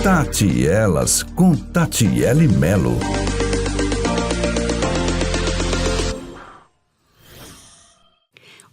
Tati e Elas com Tatiele Melo.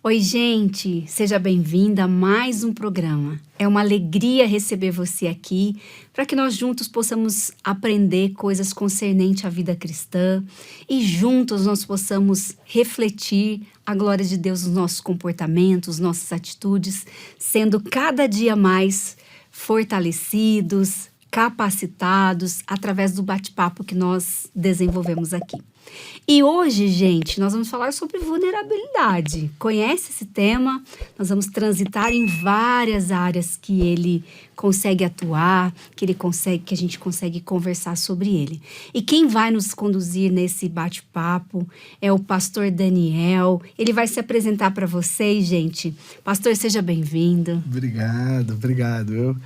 Oi, gente, seja bem-vinda a mais um programa. É uma alegria receber você aqui para que nós juntos possamos aprender coisas concernentes à vida cristã e juntos nós possamos refletir a glória de Deus nos nossos comportamentos, nossas atitudes, sendo cada dia mais fortalecidos, capacitados através do bate-papo que nós desenvolvemos aqui. E hoje, gente, nós vamos falar sobre vulnerabilidade. Conhece esse tema? Nós vamos transitar em várias áreas que ele consegue atuar, que a gente consegue conversar sobre ele. E quem vai nos conduzir nesse bate-papo é o pastor Daniel. Ele vai se apresentar para vocês, gente. Pastor, seja bem-vindo. Obrigado. Eu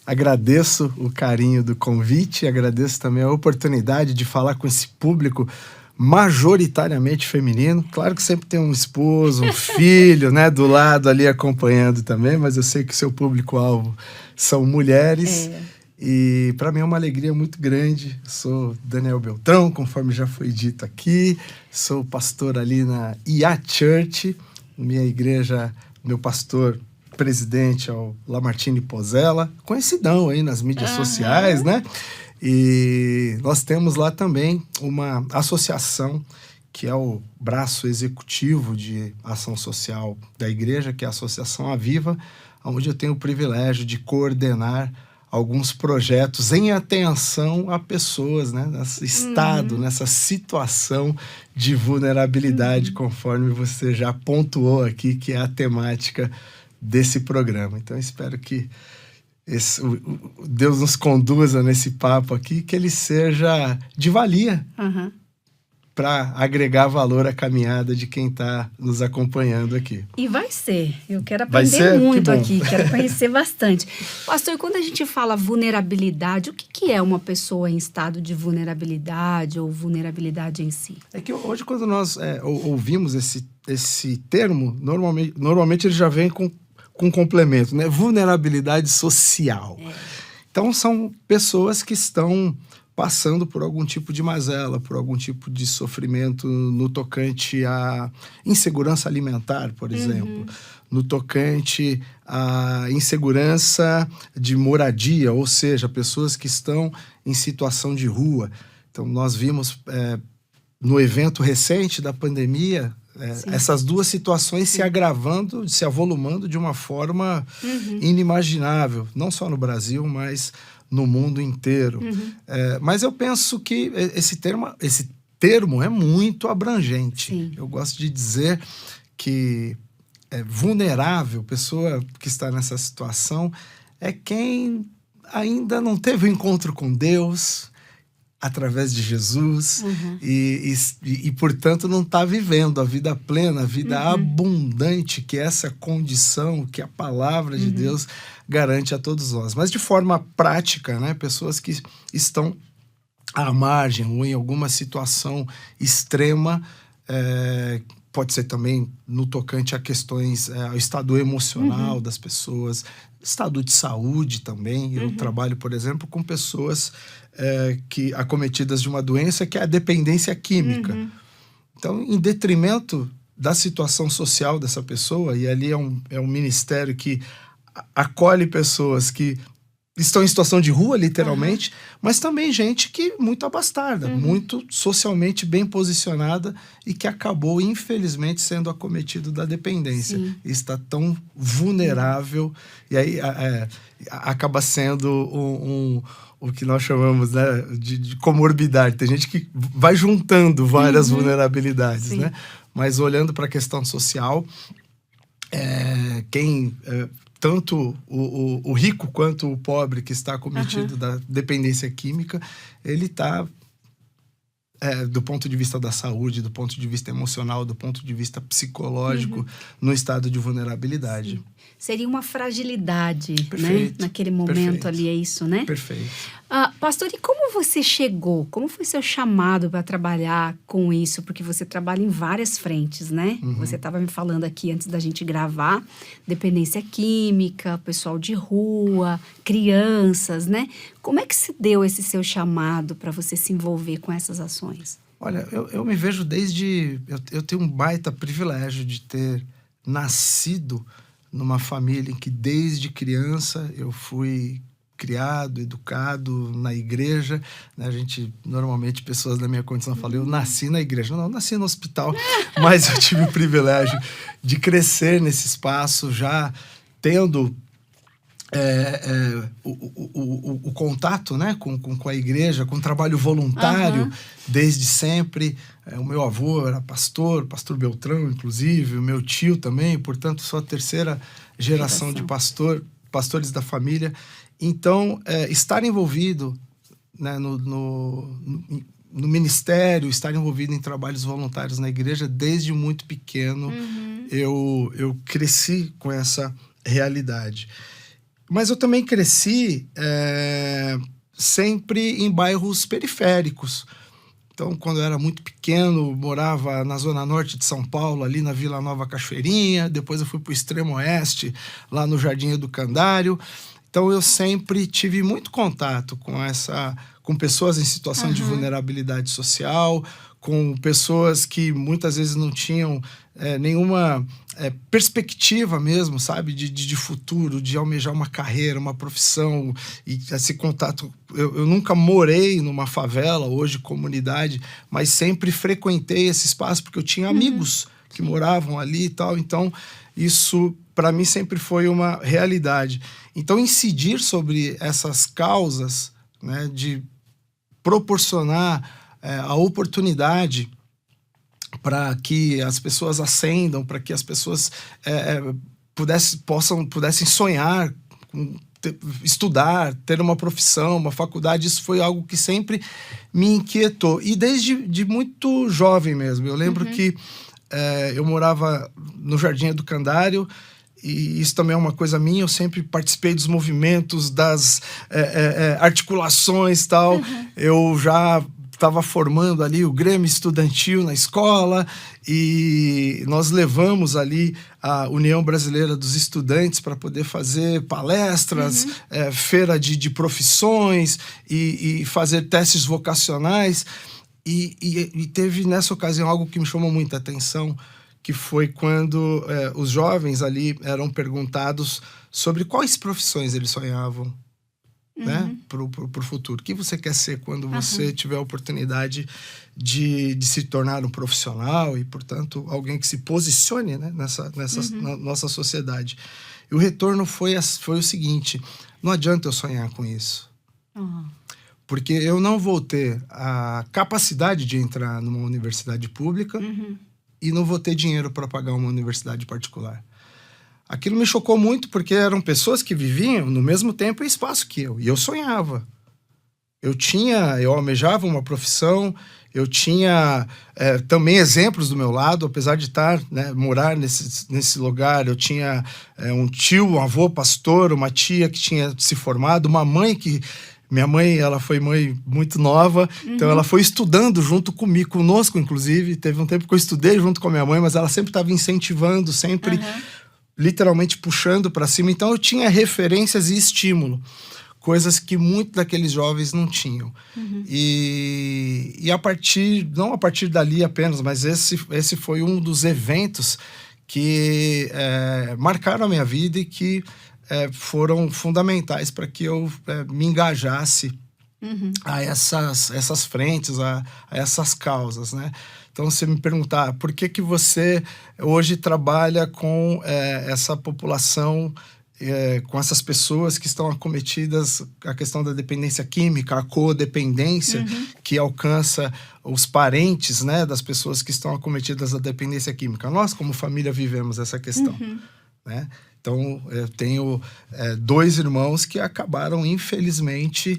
agradeço o carinho do convite, agradeço também a oportunidade de falar com esse público majoritariamente feminino. Claro que sempre tem um esposo, um filho, né, do lado ali acompanhando também, mas eu sei que o seu público-alvo são mulheres. E para mim é uma alegria muito grande. Sou Daniel Beltrão, conforme já foi dito aqui. Sou pastor ali na IA Church, minha igreja, meu pastor presidente é o Lamartine Pozella, conhecidão aí nas mídias sociais, né? E nós temos lá também uma associação que é o braço executivo de ação social da igreja, que é a Associação Aviva, onde eu tenho o privilégio de coordenar alguns projetos em atenção a pessoas, né, nesse estado, nessa situação de vulnerabilidade, conforme você já pontuou aqui, que é a temática desse programa. Então, espero que Deus nos conduza nesse papo aqui, que ele seja de valia para agregar valor à caminhada de quem está nos acompanhando aqui. E vai ser. Eu quero aprender muito aqui, quero conhecer bastante. Pastor, quando a gente fala vulnerabilidade, o que é uma pessoa em estado de vulnerabilidade ou vulnerabilidade em si? É que hoje, quando nós ouvimos esse termo, normalmente ele já vem com complemento, né? Vulnerabilidade social. Então, são pessoas que estão passando por algum tipo de mazela, por algum tipo de sofrimento no tocante à insegurança alimentar, por exemplo, no tocante à insegurança de moradia, ou seja, pessoas que estão em situação de rua. Então, nós vimos no evento recente da pandemia, essas duas situações se agravando, se avolumando de uma forma inimaginável, não só no Brasil, mas no mundo inteiro. Mas eu penso que esse termo é muito abrangente. Sim. Eu gosto de dizer que vulnerável, pessoa que está nessa situação, é quem ainda não teve o encontro com Deus através de Jesus e portanto, não está vivendo a vida plena, a vida abundante, que é essa condição que a palavra de Deus garante a todos nós. Mas de forma prática, né, pessoas que estão à margem ou em alguma situação extrema, pode ser também no tocante a questões, ao estado emocional das pessoas, estado de saúde também. Eu trabalho, por exemplo, com pessoas que acometidas de uma doença que é a dependência química. Então, em detrimento da situação social dessa pessoa, e ali é um ministério que acolhe pessoas que estão em situação de rua, literalmente, mas também gente que muito abastada, muito socialmente bem posicionada e que acabou, infelizmente, sendo acometido da dependência. E está tão vulnerável, e aí acaba sendo o que nós chamamos, né, de comorbidade. Tem gente que vai juntando várias vulnerabilidades, né? Mas olhando para a questão social, tanto o rico quanto o pobre que está acometido da dependência química, ele está, do ponto de vista da saúde, do ponto de vista emocional, do ponto de vista psicológico, no estado de vulnerabilidade. Sim. Seria uma fragilidade, né? Naquele momento ali, é isso, né? Perfeito. Pastor, e como você chegou? Como foi seu chamado para trabalhar com isso? Porque você trabalha em várias frentes, né? Você estava me falando aqui antes da gente gravar, dependência química, pessoal de rua, crianças, né? Como é que se deu esse seu chamado para você se envolver com essas ações? Olha, eu me vejo desde... Eu tenho um baita privilégio de ter nascido numa família em que desde criança eu fui criado, educado na igreja, né? A gente, normalmente, pessoas da minha condição falam, eu nasci na igreja. Não, eu nasci no hospital, mas eu tive o privilégio de crescer nesse espaço, já tendo o contato, né, com a igreja, com o trabalho voluntário, desde sempre. O meu avô era pastor Beltrão, inclusive, o meu tio também, portanto, sou a terceira geração de pastores da família. Então, estar envolvido, né, no ministério, estar envolvido em trabalhos voluntários na igreja, desde muito pequeno, eu cresci com essa realidade. Mas eu também cresci sempre em bairros periféricos. Então, quando eu era muito pequeno, morava na Zona Norte de São Paulo, ali na Vila Nova Cachoeirinha. Depois eu fui para o Extremo Oeste, lá no Jardim Educandário. Então, eu sempre tive muito contato com pessoas em situação de vulnerabilidade social, com pessoas que muitas vezes não tinham nenhuma perspectiva mesmo, sabe, de futuro, de almejar uma carreira, uma profissão. E esse contato... Eu nunca morei numa favela, hoje comunidade, mas sempre frequentei esse espaço porque eu tinha amigos que moravam ali e tal. Então, isso, para mim, sempre foi uma realidade. Então, incidir sobre essas causas, né, de proporcionar a oportunidade para que as pessoas ascendam, para que as pessoas pudessem sonhar, estudar, ter uma profissão, uma faculdade. Isso foi algo que sempre me inquietou. E desde muito jovem mesmo. Eu lembro que eu morava no Jardim Educandário, e isso também é uma coisa minha. Eu sempre participei dos movimentos, das articulações e tal. Eu já estava formando ali o Grêmio Estudantil na escola, e nós levamos ali a União Brasileira dos Estudantes para poder fazer palestras, feira de profissões e fazer testes vocacionais. E teve nessa ocasião algo que me chamou muita atenção, que foi quando os jovens ali eram perguntados sobre quais profissões eles sonhavam, né, pro futuro. O que você quer ser quando você tiver a oportunidade de se tornar um profissional e, portanto, alguém que se posicione, né, na nossa sociedade. E o retorno foi o seguinte: não adianta eu sonhar com isso. Porque eu não vou ter a capacidade de entrar numa universidade pública e não vou ter dinheiro para pagar uma universidade particular. Aquilo me chocou muito, porque eram pessoas que viviam no mesmo tempo e espaço que eu. E eu sonhava. Eu almejava uma profissão, eu tinha também exemplos do meu lado, apesar de morar nesse lugar. Eu tinha um tio, um avô pastor, uma tia que tinha se formado, uma mãe que... Minha mãe, ela foi mãe muito nova, então ela foi estudando junto conosco, inclusive. Teve um tempo que eu estudei junto com a minha mãe, mas ela sempre estava incentivando, sempre... literalmente puxando para cima. Então eu tinha referências e estímulo, coisas que muitos daqueles jovens não tinham. E não a partir dali apenas, mas esse foi um dos eventos que marcaram a minha vida e que foram fundamentais para que eu me engajasse a essas frentes, a essas causas, né? Então, você me perguntar, por que você hoje trabalha com essa população, com essas pessoas que estão acometidas, a questão da dependência química, a codependência, que alcança os parentes, né, das pessoas que estão acometidas da dependência química. Nós, como família, vivemos essa questão, né? Então, eu tenho 2 irmãos que acabaram, infelizmente,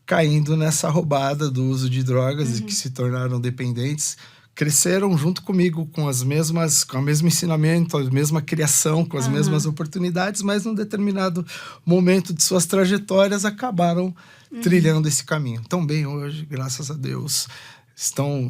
caindo nessa roubada do uso de drogas e que se tornaram dependentes, cresceram junto comigo com com o mesmo ensinamento, a mesma criação, com as mesmas oportunidades, mas num determinado momento de suas trajetórias acabaram trilhando esse caminho. Tão bem hoje, graças a Deus.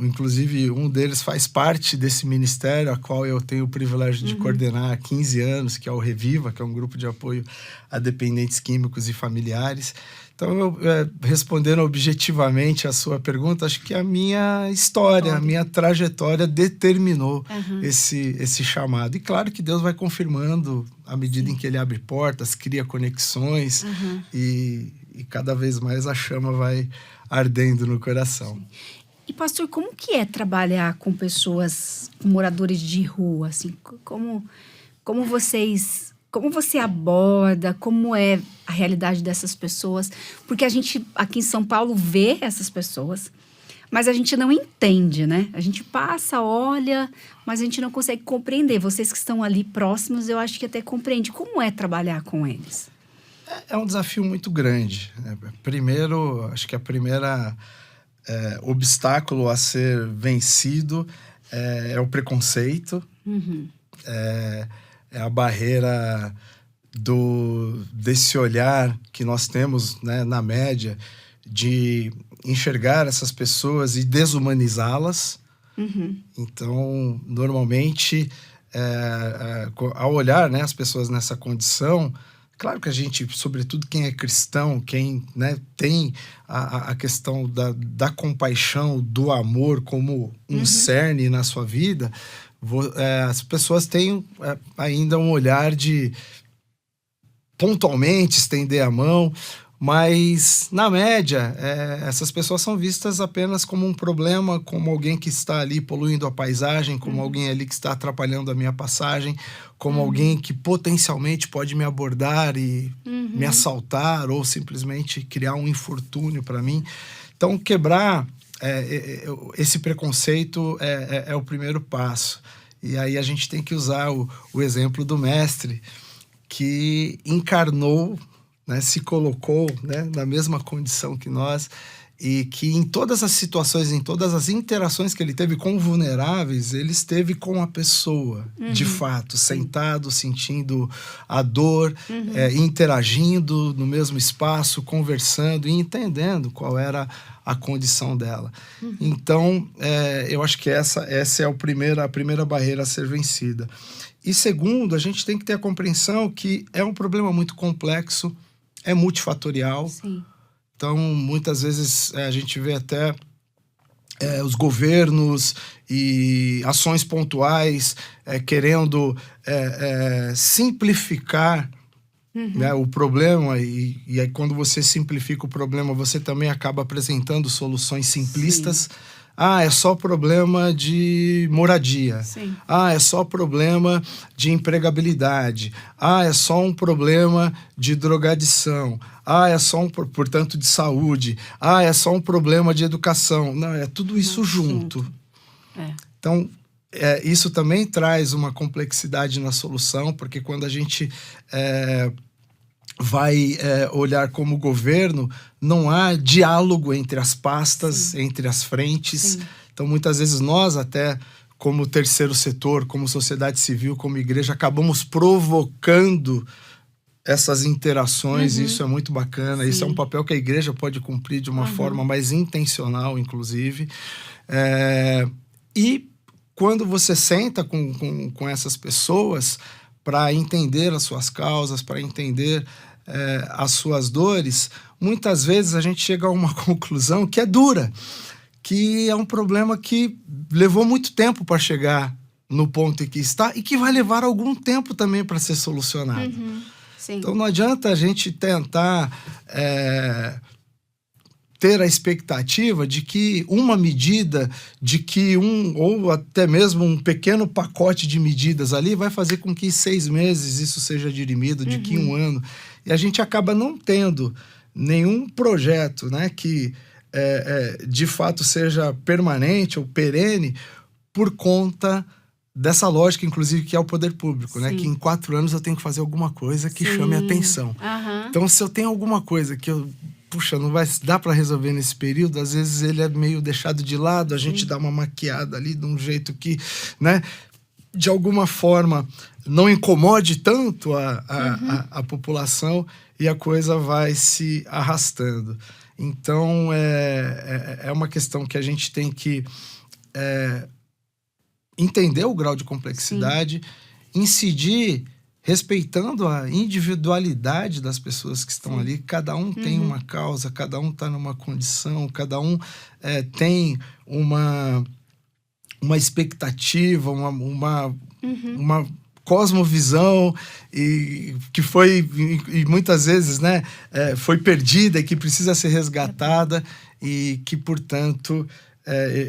Inclusive, um deles faz parte desse ministério, a qual eu tenho o privilégio de coordenar há 15 anos, que é o Reviva, que é um grupo de apoio a dependentes químicos e familiares. Então, respondendo objetivamente a sua pergunta, acho que a minha história, a minha trajetória determinou esse chamado. E claro que Deus vai confirmando à medida em que Ele abre portas, cria conexões e cada vez mais a chama vai ardendo no coração. Sim. E, pastor, como que é trabalhar com pessoas, moradores de rua? Assim, como você aborda, como é a realidade dessas pessoas? Porque a gente, aqui em São Paulo, vê essas pessoas, mas a gente não entende, né? A gente passa, olha, mas a gente não consegue compreender. Vocês que estão ali próximos, eu acho que até compreende. Como é trabalhar com eles? É um desafio muito grande, né? Primeiro, acho que a primeira obstáculo a ser vencido é o preconceito, é a barreira desse olhar que nós temos, né, na média, de enxergar essas pessoas e desumanizá-las. Então, normalmente, ao olhar, né, as pessoas nessa condição, claro que a gente, sobretudo quem é cristão, quem, né, tem a questão da compaixão, do amor como um cerne na sua vida, as pessoas têm ainda um olhar de pontualmente estender a mão, mas na média essas pessoas são vistas apenas como um problema, como alguém que está ali poluindo a paisagem, como alguém ali que está atrapalhando a minha passagem, como alguém que potencialmente pode me abordar e me assaltar ou simplesmente criar um infortúnio para mim. Então, quebrar esse preconceito é o primeiro passo. E aí a gente tem que usar o exemplo do mestre, que encarnou, né, se colocou, né, na mesma condição que nós, e que em todas as situações, em todas as interações que ele teve com vulneráveis, ele esteve com a pessoa, de fato, sentado, sentindo a dor, interagindo no mesmo espaço, conversando e entendendo qual era a condição dela. Então, eu acho que essa é a primeira barreira a ser vencida. E segundo, a gente tem que ter a compreensão que é um problema muito complexo, é multifatorial. Sim. Então, muitas vezes a gente vê até os governos e ações pontuais querendo simplificar, né, o problema. E aí, quando você simplifica o problema, você também acaba apresentando soluções simplistas. Sim. É só problema de moradia. Sim. É só problema de empregabilidade. É só um problema de drogadição. É só portanto, de saúde. É só um problema de educação. Não, é tudo isso junto. Então, isso também traz uma complexidade na solução, porque quando a gente vai olhar como governo, não há diálogo entre as pastas, entre as frentes. Sim. Então, muitas vezes nós até, como terceiro setor, como sociedade civil, como igreja, acabamos provocando essas interações, e isso é muito bacana. Sim. Isso é um papel que a igreja pode cumprir de uma forma mais intencional, inclusive. E quando você senta com essas pessoas para entender as suas causas, para entender as suas dores, muitas vezes a gente chega a uma conclusão que é dura, que é um problema que levou muito tempo para chegar no ponto em que está e que vai levar algum tempo também para ser solucionado. Sim. Então não adianta a gente tentar ter a expectativa de que uma medida, de que ou até mesmo um pequeno pacote de medidas ali vai fazer com que 6 meses isso seja dirimido, de que 1 ano. E a gente acaba não tendo nenhum projeto, né, que de fato seja permanente ou perene por conta dessa lógica, inclusive, que é o poder público, né? Que em 4 anos eu tenho que fazer alguma coisa que chame a atenção. Então, se eu tenho alguma coisa que eu puxa, não vai dar para resolver nesse período, às vezes ele é meio deixado de lado, a gente dá uma maquiada ali de um jeito que, né, de alguma forma não incomode tanto a população e a coisa vai se arrastando. Então, é uma questão que a gente tem que entender o grau de complexidade, incidir respeitando a individualidade das pessoas que estão ali. Cada um tem uma causa, cada um está numa condição, cada um tem uma expectativa, uma cosmovisão e que foi e muitas vezes, né, foi perdida e que precisa ser resgatada e que, portanto,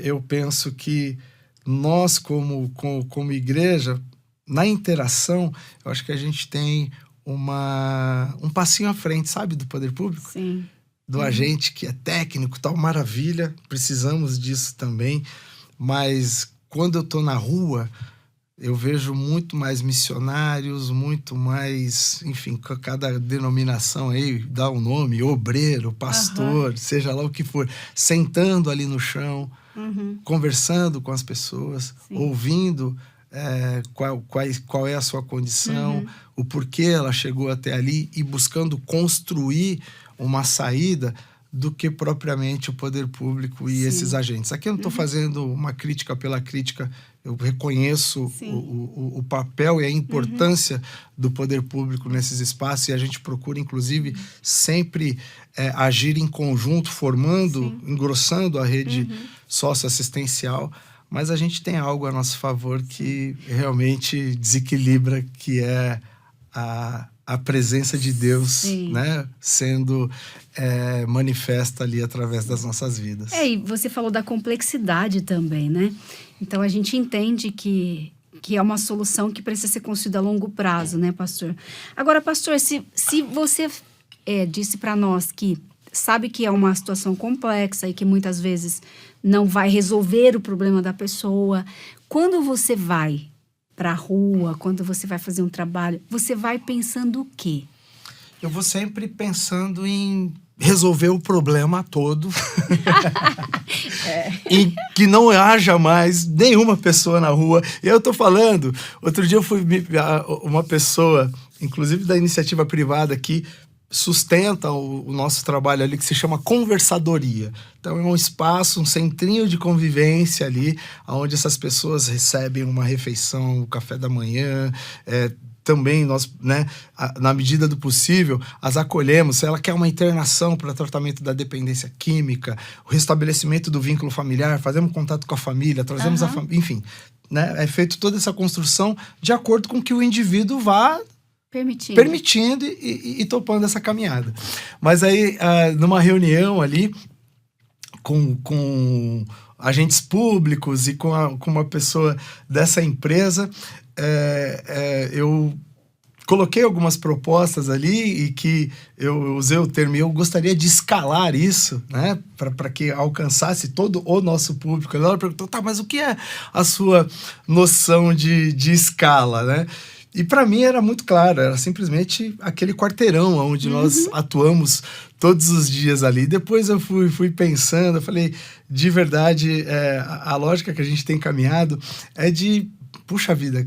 eu penso que nós como igreja, na interação, eu acho que a gente tem um passinho à frente, sabe, do poder público? Sim. Do agente que é técnico, tal, maravilha, precisamos disso também, mas quando eu estou na rua, eu vejo muito mais missionários, muito mais, enfim, cada denominação aí dá um nome, obreiro, pastor, seja lá o que for, sentando ali no chão, conversando com as pessoas, ouvindo qual é a sua condição, o porquê ela chegou até ali e buscando construir uma saída do que propriamente o poder público e esses agentes. Aqui eu não estou fazendo uma crítica pela crítica, eu reconheço o papel e a importância do poder público nesses espaços e a gente procura, inclusive, sempre agir em conjunto, formando, engrossando a rede socioassistencial, mas a gente tem algo a nosso favor que realmente desequilibra, que é a presença de Deus, né, sendo manifesta ali através das nossas vidas. E você falou da complexidade também, né? Então a gente entende que é uma solução que precisa ser construída a longo prazo, né, pastor? Agora, pastor, se você disse para nós que sabe que é uma situação complexa e que muitas vezes não vai resolver o problema da pessoa, quando você vai para a rua, quando você vai fazer um trabalho, você vai pensando o quê? Eu vou sempre pensando em resolver o problema todo e que não haja mais nenhuma pessoa na rua. E eu tô falando, outro dia eu fui uma pessoa, inclusive da iniciativa privada, que sustenta o nosso trabalho ali, que se chama conversadoria. Então é um espaço, um centrinho de convivência ali, onde essas pessoas recebem uma refeição, o café da manhã, também nós, né, na medida do possível, as acolhemos. Se ela quer uma internação para tratamento da dependência química, o restabelecimento do vínculo familiar, fazemos contato com a família, trazemos a família, enfim, né, é feito toda essa construção de acordo com que o indivíduo vá permitindo e topando essa caminhada. Mas aí, numa reunião ali, com agentes públicos e com uma pessoa dessa empresa, eu coloquei algumas propostas ali e que eu usei o termo, eu gostaria de escalar isso, né, para que alcançasse todo o nosso público. Ela perguntou, tá, mas o que é a sua noção de escala, né? E para mim era muito claro, era simplesmente aquele quarteirão onde nós atuamos todos os dias ali. Depois eu fui pensando, eu falei, de verdade, a lógica que a gente tem caminhado é de, puxa vida,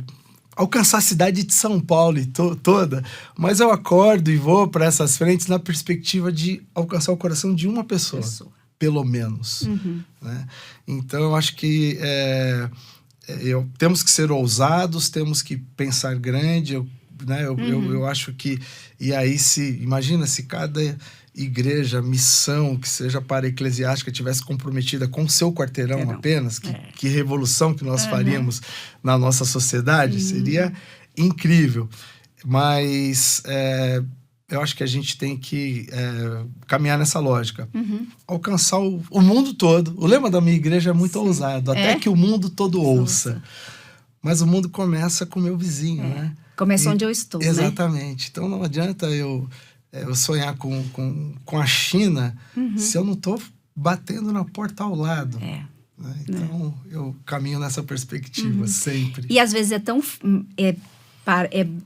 alcançar a cidade de São Paulo toda, mas eu acordo e vou para essas frentes na perspectiva de alcançar o coração de uma pessoa. Pelo menos. Né? Então eu acho que temos que ser ousados, temos que pensar grande, eu acho que, e aí imagina se cada igreja, missão que seja para-eclesiástica tivesse comprometida com o seu quarteirão apenas, que revolução que nós faríamos na nossa sociedade, seria incrível, mas eu acho que a gente tem que caminhar nessa lógica. Alcançar o mundo todo. O lema da minha igreja é muito ousado. Até que o mundo todo ouça. Mas o mundo começa com o meu vizinho, né? Começa onde eu estou, exatamente. Né? Então não adianta eu sonhar com a China se eu não estou batendo na porta ao lado. Né? Então eu caminho nessa perspectiva sempre. E às vezes é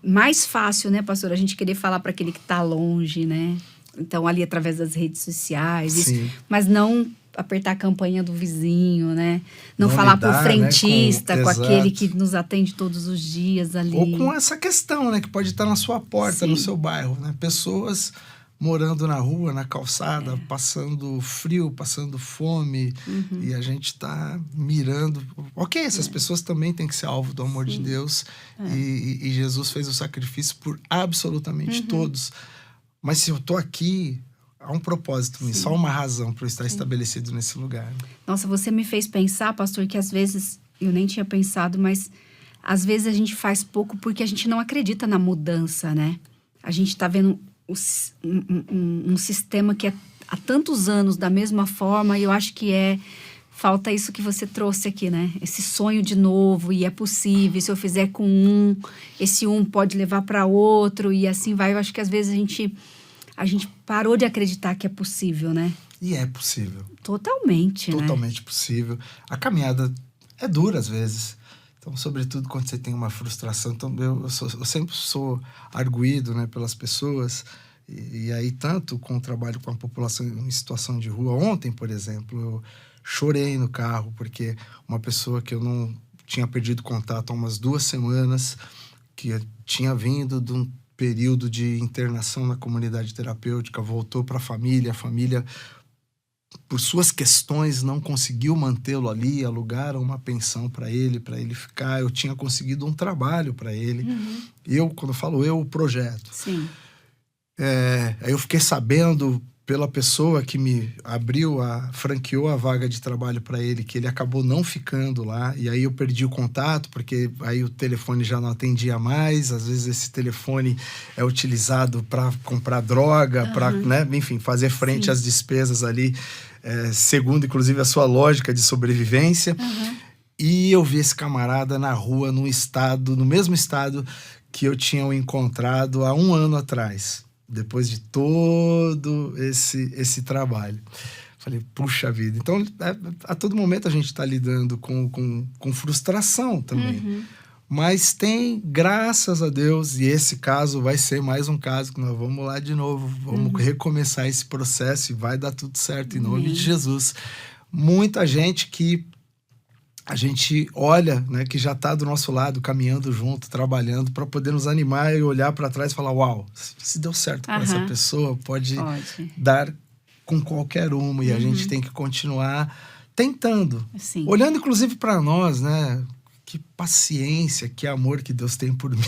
mais fácil, né, pastor, a gente querer falar para aquele que está longe, né? Então, ali através das redes sociais, Sim. mas não apertar a campanha do vizinho, né? Não Não falar lidar, pro frentista, né, com aquele exato. que nos atende todos os dias ali. Ou com essa questão, né? Que pode estar na sua porta, no Sim. seu bairro, né? Pessoas morando na rua, na calçada, passando frio, passando fome, e a gente está mirando. Ok, essas pessoas também têm que ser alvo do amor de Deus, e Jesus fez o sacrifício por absolutamente todos. Mas se eu tô aqui, há um propósito nisso, há uma razão para eu estar estabelecido nesse lugar. Nossa, você me fez pensar, pastor, que às vezes, eu nem tinha pensado, mas às vezes a gente faz pouco porque a gente não acredita na mudança, né? A gente tá vendo um sistema que é há tantos anos da mesma forma, e eu acho que falta isso que você trouxe aqui, né? Esse sonho de novo, e é possível, se eu fizer com esse pode levar para outro, e assim vai. Eu acho que às vezes a gente parou de acreditar que é possível, né? E é possível. Totalmente, né? Totalmente possível. A caminhada é dura às vezes. Então, sobretudo quando você tem uma frustração. Então, eu sempre sou arguido, né, pelas pessoas. E aí, tanto com o trabalho com a população em situação de rua. Ontem, por exemplo, eu chorei no carro porque uma pessoa que eu não tinha perdido contato há umas 2 semanas, que tinha vindo de um período de internação na comunidade terapêutica, voltou para a família, por suas questões, não conseguiu mantê-lo ali, alugaram uma pensão para ele ficar. Eu tinha conseguido um trabalho para ele. Quando eu falo o projeto. Sim. Aí eu fiquei sabendo pela pessoa que me franqueou a vaga de trabalho para ele, que ele acabou não ficando lá, e aí eu perdi o contato, porque aí o telefone já não atendia mais. Às vezes esse telefone é utilizado para comprar droga, para, né, enfim, fazer frente às despesas ali, segundo inclusive a sua lógica de sobrevivência. E eu vi esse camarada na rua, no mesmo estado que eu tinha o encontrado há 1 ano atrás, depois de todo esse trabalho. Falei, puxa vida. Então, a todo momento a gente está lidando com frustração também. Mas tem, graças a Deus, e esse caso vai ser mais um caso que nós vamos lá de novo, vamos recomeçar esse processo e vai dar tudo certo em nome de Jesus. Muita gente que a gente olha, né, que já está do nosso lado, caminhando junto, trabalhando, para poder nos animar e olhar para trás e falar, uau, se deu certo com essa pessoa, pode dar com qualquer uma, e a gente tem que continuar tentando. Sim. Olhando inclusive para nós, né? Que paciência, que amor que Deus tem por mim.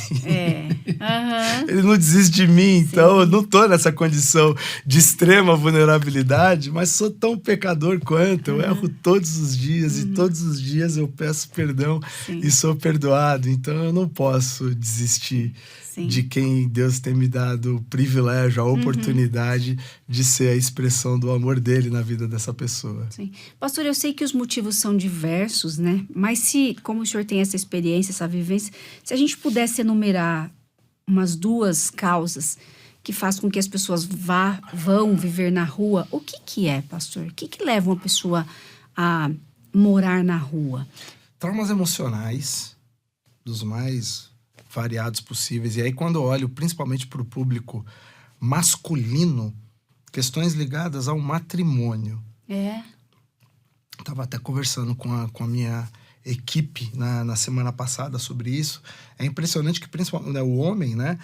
Ele não desiste de mim, então eu não tô nessa condição de extrema vulnerabilidade, mas sou tão pecador quanto. Eu erro todos os dias, e todos os dias eu peço perdão e sou perdoado. Então eu não posso desistir de quem Deus tem me dado o privilégio, a oportunidade de ser a expressão do amor dele na vida dessa pessoa. Sim. Pastor, eu sei que os motivos são diversos, né? Mas como o senhor tem essa experiência, essa vivência, se a gente pudesse enumerar umas 2 causas que faz com que as pessoas vão viver na rua, o que é, pastor? O que leva uma pessoa a morar na rua? Traumas emocionais, dos mais variados possíveis. E aí, quando eu olho principalmente para o público masculino, questões ligadas ao matrimônio. Estava até conversando com a minha equipe na semana passada sobre isso. É impressionante que, principalmente, né, o homem, né,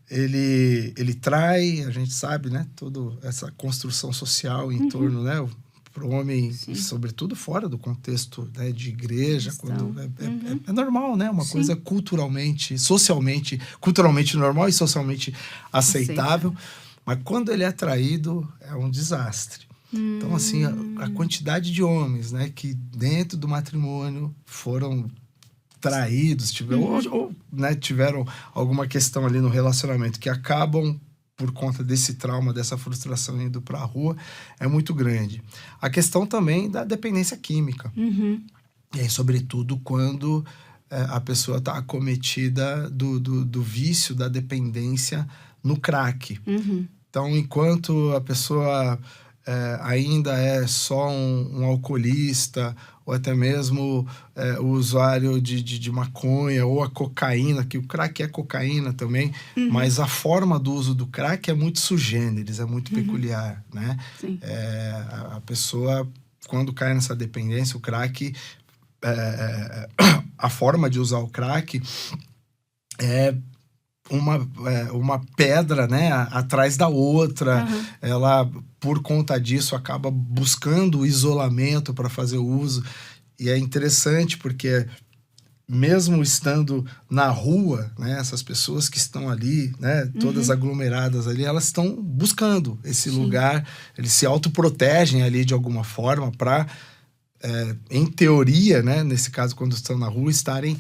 ele trai, a gente sabe, né, toda essa construção social em torno, né, para o homem, sobretudo fora do contexto, né, de igreja, quando é normal, né? Uma coisa culturalmente normal e socialmente aceitável. Mas quando ele é traído, é um desastre. Então, assim, a quantidade de homens, né, que dentro do matrimônio foram traídos, né, tiveram alguma questão ali no relacionamento, que acabam por conta desse trauma, dessa frustração indo para a rua, é muito grande. A questão também da dependência química. E aí, sobretudo, quando a pessoa está acometida do vício, da dependência no crack. Então, enquanto a pessoa ainda é só um alcoolista, ou até mesmo o usuário de maconha, ou a cocaína, que o crack é cocaína também, mas a forma do uso do crack é muito sui generis, é muito peculiar, né? Sim. A pessoa, quando cai nessa dependência, o crack, a forma de usar o crack é uma pedra, né, atrás da outra. Ela, por conta disso, acaba buscando o isolamento para fazer o uso. E é interessante porque, mesmo estando na rua, né, essas pessoas que estão ali, né, todas aglomeradas ali, elas estão buscando esse lugar, eles se autoprotegem ali de alguma forma para, em teoria, né, nesse caso, quando estão na rua, estarem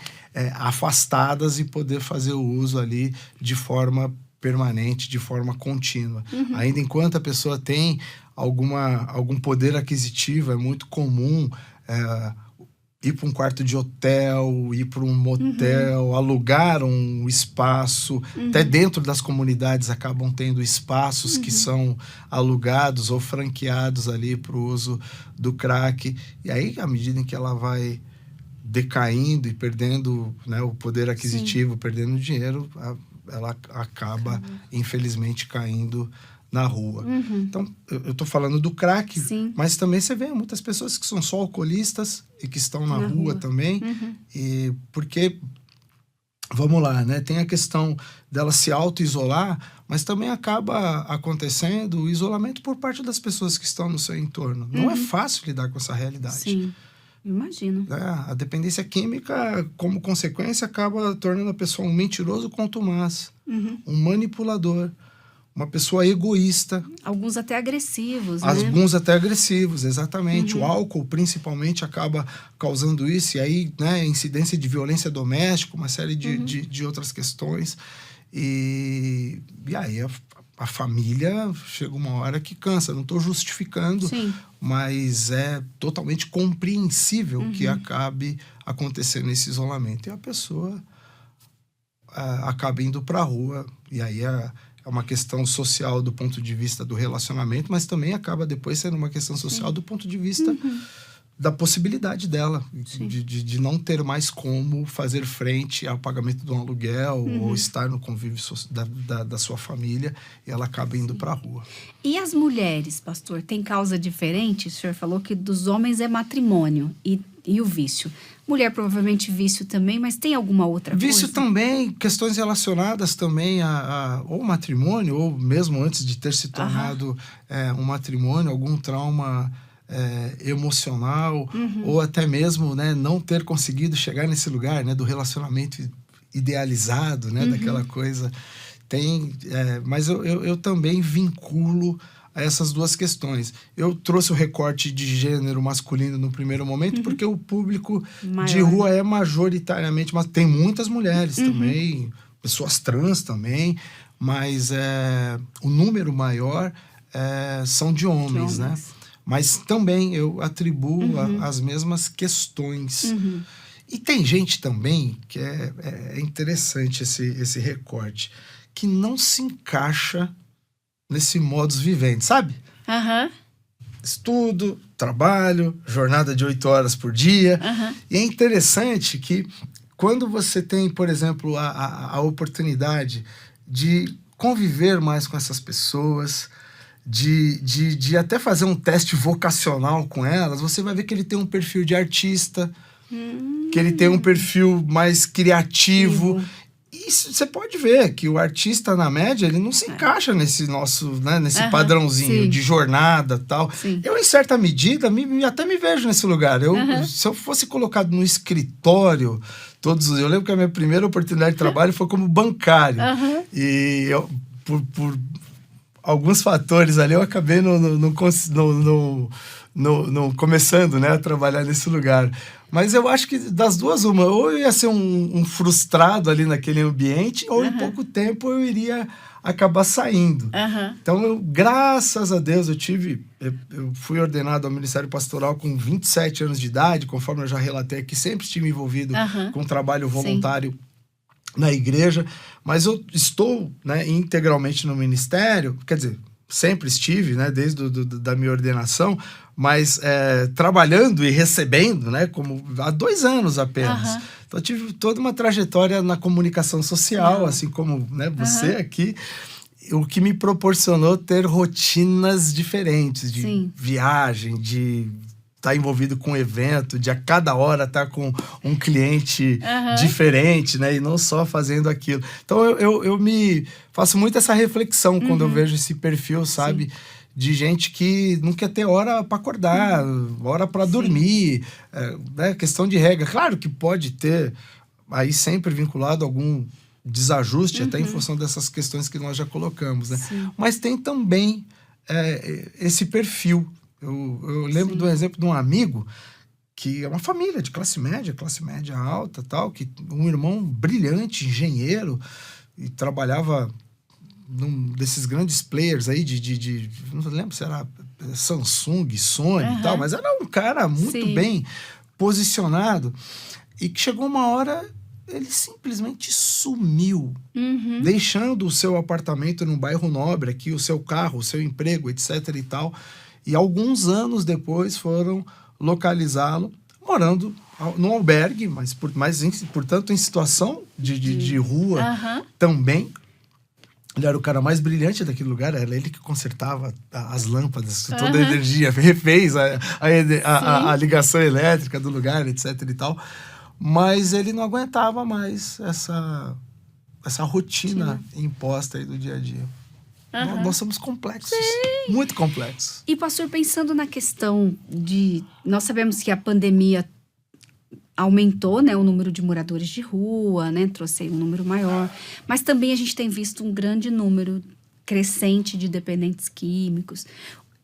afastadas e poder fazer o uso ali de forma permanente, de forma contínua. Ainda enquanto a pessoa tem algum poder aquisitivo, é muito comum ir para um quarto de hotel, ir para um motel, alugar um espaço. Até dentro das comunidades acabam tendo espaços que são alugados ou franqueados ali para o uso do crack. E aí, à medida em que ela vai decaindo e perdendo, né, o poder aquisitivo, perdendo dinheiro, ela acaba, infelizmente, caindo na rua. Então, eu tô falando do crack, mas também você vê muitas pessoas que são só alcoolistas e que estão na rua também. E porque, vamos lá, né? Tem a questão dela se auto-isolar, mas também acaba acontecendo o isolamento por parte das pessoas que estão no seu entorno. Não é fácil lidar com essa realidade. Sim, imagino. A dependência química, como consequência, acaba tornando a pessoa um mentiroso contumaz, um manipulador, uma pessoa egoísta. Alguns até agressivos, né? Alguns até agressivos, exatamente. O álcool, principalmente, acaba causando isso. E aí, né, incidência de violência doméstica, uma série de outras questões. E aí a família chega uma hora que cansa. Não estou justificando, mas é totalmente compreensível que acabe acontecendo esse isolamento. E a pessoa acaba indo para a rua. E aí é uma questão social do ponto de vista do relacionamento, mas também acaba depois sendo uma questão social do ponto de vista da possibilidade dela de não ter mais como fazer frente ao pagamento de um aluguel ou estar no convívio da sua família, e ela acaba indo para a rua. E as mulheres, pastor, tem causa diferente? O senhor falou que dos homens é matrimônio e o vício. Mulher, provavelmente vício também, mas tem alguma outra coisa? Vício também, questões relacionadas também ou matrimônio, ou mesmo antes de ter se tornado um matrimônio, algum trauma emocional, ou até mesmo, né, não ter conseguido chegar nesse lugar, né, do relacionamento idealizado, né, daquela coisa. Mas eu também vinculo a essas duas questões. Eu trouxe o recorte de gênero masculino no primeiro momento, porque o público de rua é majoritariamente, mas tem muitas mulheres também, pessoas trans também, mas o número maior são de homens, né? Mas também eu atribuo as mesmas questões. E tem gente também que é interessante esse recorte, que não se encaixa nesse modus vivendi, sabe? Estudo, trabalho, jornada de 8 horas por dia. E é interessante que quando você tem, por exemplo, a oportunidade de conviver mais com essas pessoas, de até fazer um teste vocacional com elas, você vai ver que ele tem um perfil de artista, que ele tem um perfil mais criativo. E você pode ver que o artista, na média, ele não se encaixa nesse nosso, né, nesse padrãozinho de jornada e tal. Eu, em certa medida, até me vejo nesse lugar. Se eu fosse colocado no escritório, eu lembro que a minha primeira oportunidade de trabalho foi como bancário. E eu, por alguns fatores ali, eu acabei não começando, né, a trabalhar nesse lugar. Mas eu acho que das duas, ou eu ia ser um frustrado ali naquele ambiente, ou em pouco tempo eu iria acabar saindo. Então, graças a Deus, eu fui ordenado ao Ministério Pastoral com 27 anos de idade, conforme eu já relatei aqui, sempre estive envolvido com trabalho voluntário na igreja, mas eu estou, né, integralmente no ministério, quer dizer, sempre estive, né, desde da minha ordenação, mas trabalhando e recebendo, né, como há 2 anos apenas. Então, eu tive toda uma trajetória na comunicação social, assim como, né, você aqui, o que me proporcionou ter rotinas diferentes de viagem, de estar envolvido com um evento, de a cada hora estar com um cliente diferente, né? E não só fazendo aquilo. Então, eu me faço muito essa reflexão quando eu vejo esse perfil, sabe? De gente que não quer ter hora para acordar, hora para dormir, né? Questão de regra. Claro que pode ter, aí sempre vinculado a algum desajuste, até em função dessas questões que nós já colocamos, né? Mas tem também esse perfil. Eu lembro do exemplo de um amigo que é uma família de classe média alta, tal, que um irmão brilhante, engenheiro, e trabalhava num desses grandes players aí não lembro se era Samsung, Sony e tal, mas era um cara muito bem posicionado, e que chegou uma hora ele simplesmente sumiu, deixando o seu apartamento num bairro nobre aqui, o seu carro, o seu emprego, etc e tal. E alguns anos depois foram localizá-lo morando num albergue, mas portanto em situação de rua também. Ele era o cara mais brilhante daquele lugar, era ele que consertava as lâmpadas, toda a energia, refez a ligação elétrica do lugar, etc e tal. Mas ele não aguentava mais essa rotina imposta aí do dia a dia. Nós somos complexos, muito complexos. E, pastor, pensando na questão de... Nós sabemos que a pandemia aumentou, né, o número de moradores de rua, né, trouxe um número maior. Mas também a gente tem visto um grande número crescente de dependentes químicos.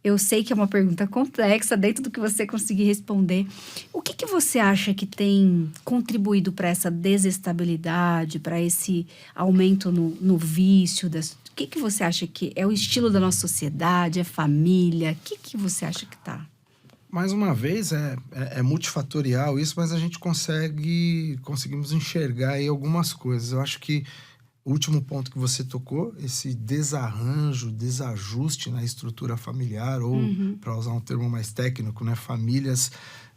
Eu sei que é uma pergunta complexa, dentro do que você conseguir responder. O que você acha que tem contribuído para essa desestabilidade, para esse aumento no vício? O que você acha que é o estilo da nossa sociedade, é família? O que você acha que tá? Mais uma vez, é multifatorial isso, mas a gente conseguimos enxergar aí algumas coisas. Eu acho que o último ponto que você tocou, esse desarranjo, desajuste na estrutura familiar, ou, para usar um termo mais técnico, né, famílias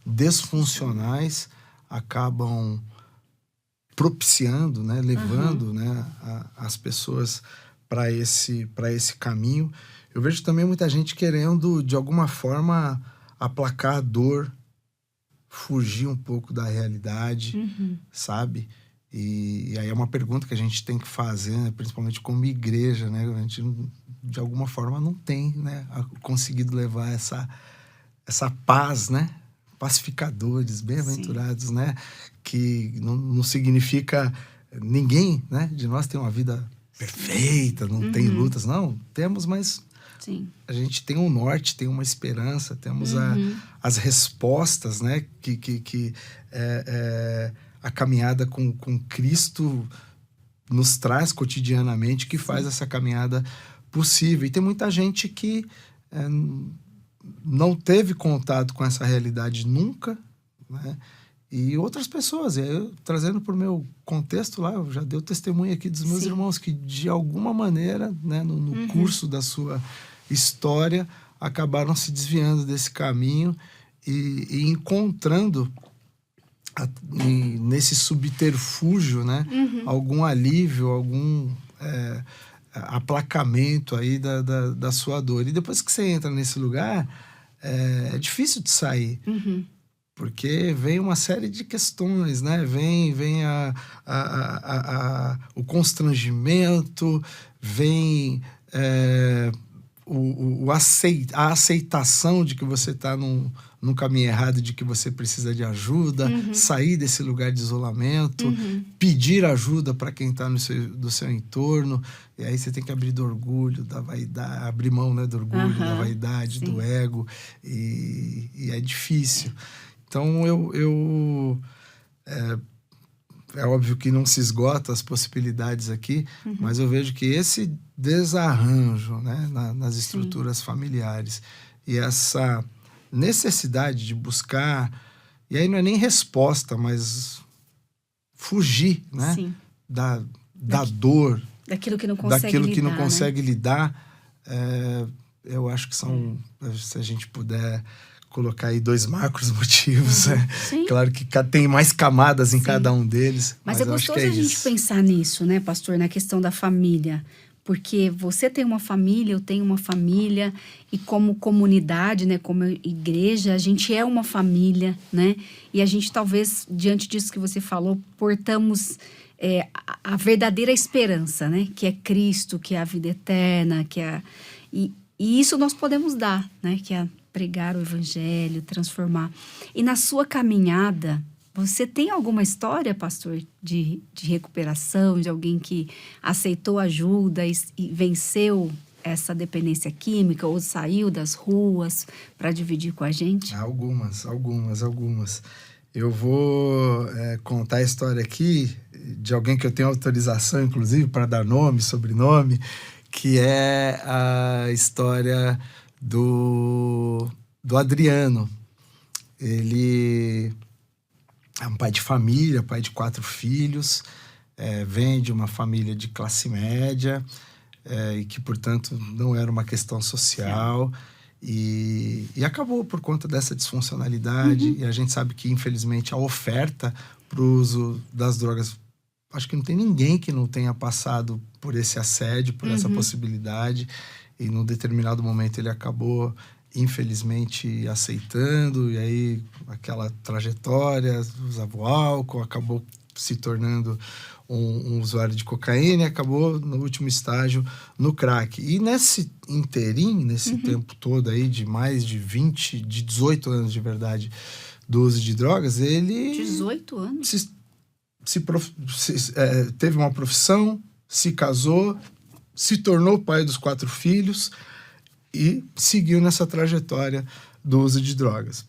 desfuncionais acabam propiciando, né, levando, né, as pessoas para esse caminho. Eu vejo também muita gente querendo, de alguma forma, aplacar a dor, fugir um pouco da realidade, sabe? E aí é uma pergunta que a gente tem que fazer, né, principalmente como igreja, né? A gente, de alguma forma, não tem, né, conseguido levar essa paz, né? Pacificadores, bem-aventurados, né? Que não significa ninguém, né, de nós tem uma vida perfeita, não tem lutas, não. Temos, mas a gente tem um norte, tem uma esperança, temos as respostas, né? Que a caminhada com Cristo nos traz cotidianamente, que faz essa caminhada possível. E tem muita gente que não teve contato com essa realidade nunca, né? E outras pessoas, eu, trazendo para o meu contexto lá, eu já dei o testemunho aqui dos meus irmãos que, de alguma maneira, né, no curso da sua história, acabaram se desviando desse caminho e encontrando nesse subterfúgio, né, algum alívio, algum aplacamento aí da sua dor. E depois que você entra nesse lugar, é difícil de sair. Porque vem uma série de questões, né? Vem o constrangimento, vem a aceitação de que você está num caminho errado, de que você precisa de ajuda, sair desse lugar de isolamento, pedir ajuda para quem está do seu entorno. E aí você tem que abrir do orgulho, da vaidade, abrir mão, né, do orgulho, da vaidade, do ego. E é difícil. Então, é óbvio que não se esgota as possibilidades aqui, mas eu vejo que esse desarranjo, né, nas estruturas familiares e essa necessidade de buscar, e aí não é nem resposta, mas fugir, né, da dor, daquilo que não consegue lidar, eu acho que são, se a gente puder colocar aí 2 macros motivos, Sim. Claro que tem mais camadas em Sim. cada um deles. Mas é eu acho gostoso que é a gente isso. pensar nisso, né, pastor, na questão da família. Porque você tem uma família, eu tenho uma família, e como comunidade, né, como igreja, a gente é uma família, né? E a gente talvez, diante disso que você falou, portamos a verdadeira esperança, né? Que é Cristo, que é a vida eterna, e isso nós podemos dar, né? Que é pregar o evangelho, transformar. E na sua caminhada, você tem alguma história, pastor, de recuperação, de alguém que aceitou ajuda e venceu essa dependência química ou saiu das ruas para dividir com a gente? Algumas. Eu vou contar a história aqui de alguém que eu tenho autorização, inclusive, para dar nome, sobrenome, que é a história do Adriano. Ele é um pai de família, pai de 4 filhos, vem de uma família de classe média, e que, portanto, não era uma questão social. E acabou por conta dessa disfuncionalidade. E a gente sabe que, infelizmente, a oferta para o uso das drogas, acho que não tem ninguém que não tenha passado por esse assédio, por essa possibilidade. E num determinado momento ele acabou, infelizmente, aceitando, e aí aquela trajetória, usava o álcool, acabou se tornando um usuário de cocaína e acabou no último estágio no crack. E nesse interim, nesse tempo todo aí de mais de 18 anos de verdade do uso de drogas, ele 18 anos? teve uma profissão, se casou, se tornou pai dos 4 filhos e seguiu nessa trajetória do uso de drogas.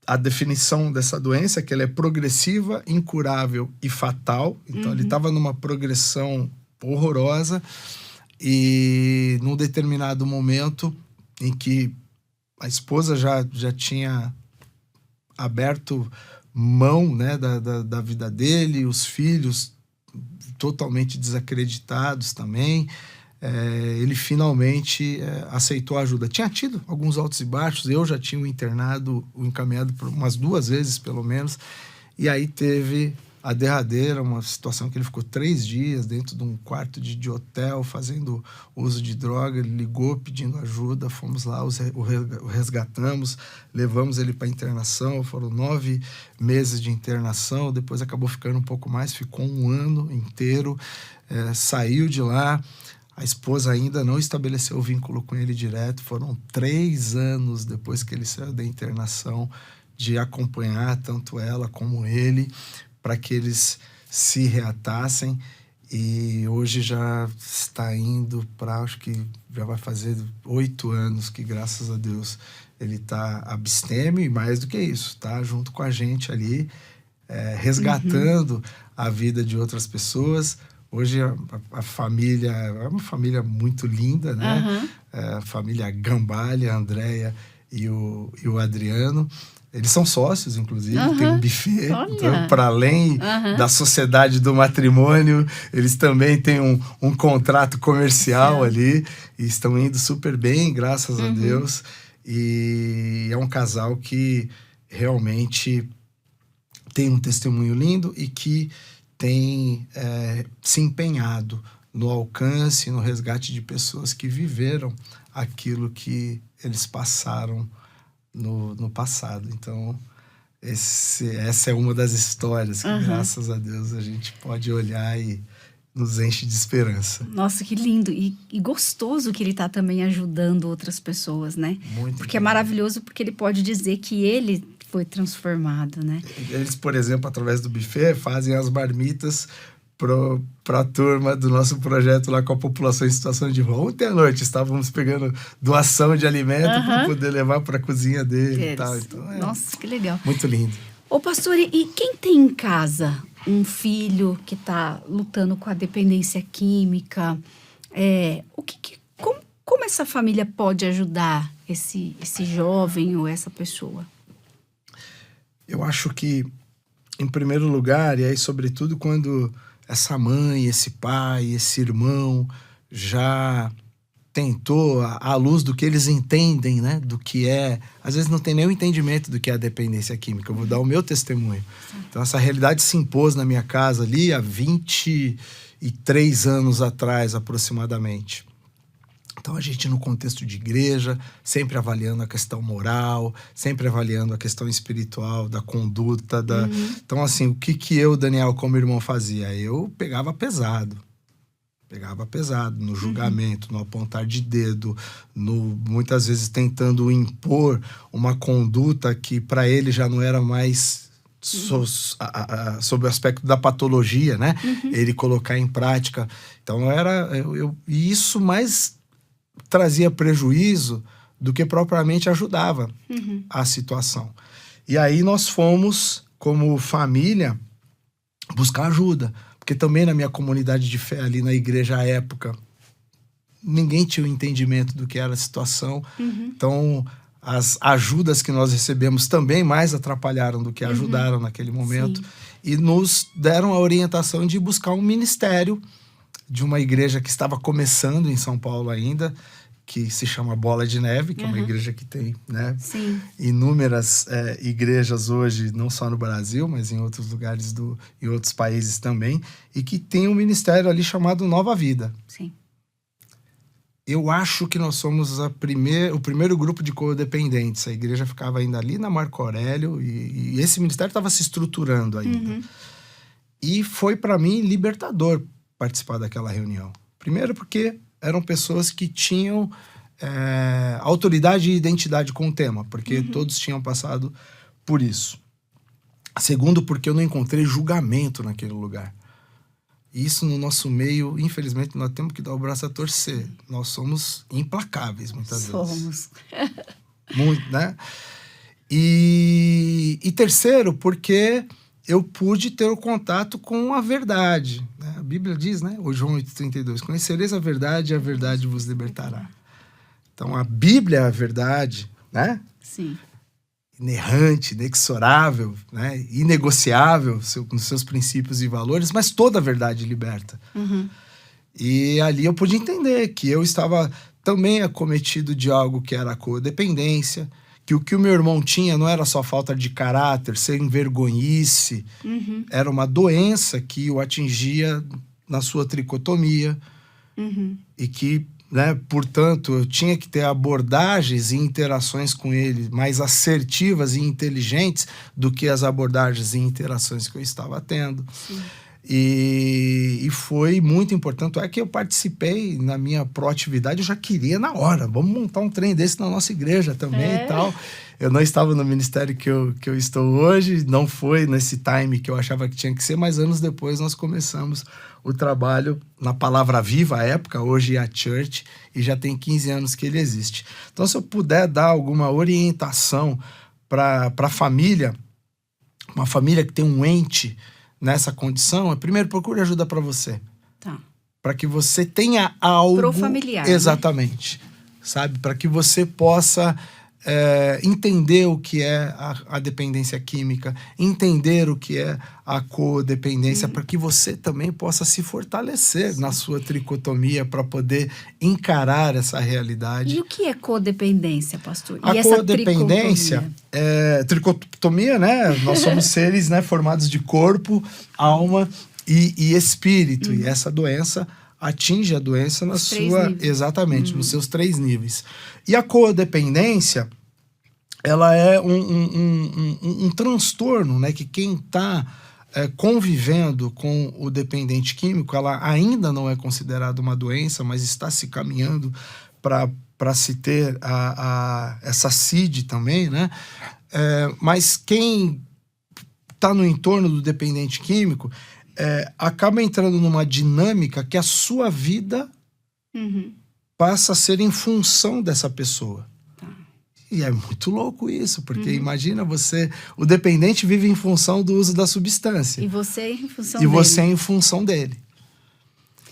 A definição dessa doença é que ela é progressiva, incurável e fatal. Então, ele estava numa progressão horrorosa e num determinado momento em que a esposa já tinha aberto mão, né, da vida dele, os filhos totalmente desacreditados também, ele finalmente aceitou a ajuda. Tinha tido alguns altos e baixos, eu já tinha o encaminhado por umas 2 vezes, pelo menos, e aí teve a derradeira, uma situação que ele ficou 3 dias dentro de um quarto de hotel, fazendo uso de droga. Ele ligou pedindo ajuda, fomos lá, o resgatamos, levamos ele para internação, foram 9 meses de internação, depois acabou ficando um pouco mais, ficou 1 ano inteiro, saiu de lá. A esposa ainda não estabeleceu o vínculo com ele direto. Foram 3 anos depois que ele saiu da internação de acompanhar tanto ela como ele para que eles se reatassem. E hoje já está indo para, acho que já vai fazer 8 anos que, graças a Deus, ele está abstêmio e, mais do que isso, está junto com a gente ali, resgatando a vida de outras pessoas. Hoje a família é uma família muito linda, né? A família Gambalha, a Andréia e o Adriano. Eles são sócios, inclusive, tem um buffet. Então, para além da sociedade do matrimônio, eles também têm um contrato comercial ali e estão indo super bem, graças a Deus. E é um casal que realmente tem um testemunho lindo e que tem se empenhado no alcance, no resgate de pessoas que viveram aquilo que eles passaram no passado. Então, essa é uma das histórias que, graças a Deus, a gente pode olhar e nos enche de esperança. Nossa, que lindo. E gostoso que ele está também ajudando outras pessoas, né? Muito porque bom. É maravilhoso porque ele pode dizer que ele foi transformado, né? Eles, por exemplo, através do buffet, fazem as marmitas para a turma do nosso projeto lá com a população em situação de rua. Ontem à noite estávamos pegando doação de alimento para poder levar para a cozinha dele e tal. Então, nossa, que legal. Muito lindo. Ô, pastor, e quem tem em casa um filho que está lutando com a dependência química, como essa família pode ajudar esse jovem ou essa pessoa? Eu acho que, em primeiro lugar, e aí sobretudo quando essa mãe, esse pai, esse irmão já tentou, à luz do que eles entendem, né? Do que é... Às vezes não tem nem o entendimento do que é a dependência química. Eu vou dar o meu testemunho. Então, essa realidade se impôs na minha casa ali há 23 anos atrás, aproximadamente. Então, a gente, no contexto de igreja, sempre avaliando a questão moral, sempre avaliando a questão espiritual, da conduta. Então, assim, o que eu, Daniel, como irmão, fazia? Eu pegava pesado no julgamento, no apontar de dedo, muitas vezes tentando impor uma conduta que para ele já não era mais sob o aspecto da patologia, né? Ele colocar em prática. Então, e isso mais trazia prejuízo do que propriamente ajudava a situação. E aí nós fomos, como família, buscar ajuda. Porque também na minha comunidade de fé, ali na igreja à época, ninguém tinha o entendimento do que era a situação. Então, as ajudas que nós recebemos também mais atrapalharam do que ajudaram naquele momento. Sim. E nos deram a orientação de buscar um ministério de uma igreja que estava começando em São Paulo ainda, que se chama Bola de Neve, que é uma igreja que tem, né, inúmeras igrejas hoje, não só no Brasil, mas em outros lugares, em outros países também, e que tem um ministério ali chamado Nova Vida. Sim. Eu acho que nós somos o primeiro grupo de codependentes. A igreja ficava ainda ali na Marco Aurélio, e esse ministério estava se estruturando ainda. E foi, para mim, libertador participar daquela reunião. Primeiro porque eram pessoas que tinham autoridade e identidade com o tema, porque todos tinham passado por isso. Segundo, porque eu não encontrei julgamento naquele lugar. E isso no nosso meio, infelizmente, nós temos que dar o braço a torcer. Nós somos implacáveis, muitas vezes. Somos. Muito, né? E terceiro, porque eu pude ter o contato com a verdade, né? A Bíblia diz, né? O João 8,32, conhecereis a verdade vos libertará. Então, a Bíblia é a verdade, né? Sim. Inerrante, inexorável, né? Inegociável nos seus princípios e valores, mas toda a verdade liberta. E ali eu pude entender que eu estava também acometido de algo que era a codependência, que o meu irmão tinha não era só falta de caráter, sem vergonhice, era uma doença que o atingia na sua tricotomia, e que, né, portanto, eu tinha que ter abordagens e interações com ele mais assertivas e inteligentes do que as abordagens e interações que eu estava tendo. E foi muito importante. É que eu participei na minha proatividade, eu já queria na hora. Vamos montar um trem desse na nossa igreja também e tal. Eu não estava no ministério que eu estou hoje, não foi nesse time que eu achava que tinha que ser, mas anos depois nós começamos o trabalho na Palavra Viva, à época, hoje é a Church, e já tem 15 anos que ele existe. Então, se eu puder dar alguma orientação para a família, uma família que tem um ente nessa condição, primeiro procure ajuda para você. Tá. Para que você tenha algo... Pro familiar. Exatamente. Né? Sabe? Para que você possa entender o que é a dependência química, entender o que é a codependência, para que você também possa se fortalecer na sua tricotomia para poder encarar essa realidade. E o que é codependência, pastor? A codependência é tricotomia, né? Nós somos seres, né, formados de corpo, alma e espírito. E essa doença atinge a doença na sua... Exatamente, nos seus 3 níveis. E a codependência, ela é um transtorno, né? Que quem está convivendo com o dependente químico, ela ainda não é considerada uma doença, mas está se caminhando para se ter essa CID também, né? Mas quem está no entorno do dependente químico acaba entrando numa dinâmica que a sua vida passa a ser em função dessa pessoa. Tá. E é muito louco isso, porque imagina o dependente vive em função do uso da substância. E você em função dele. E você em função dele.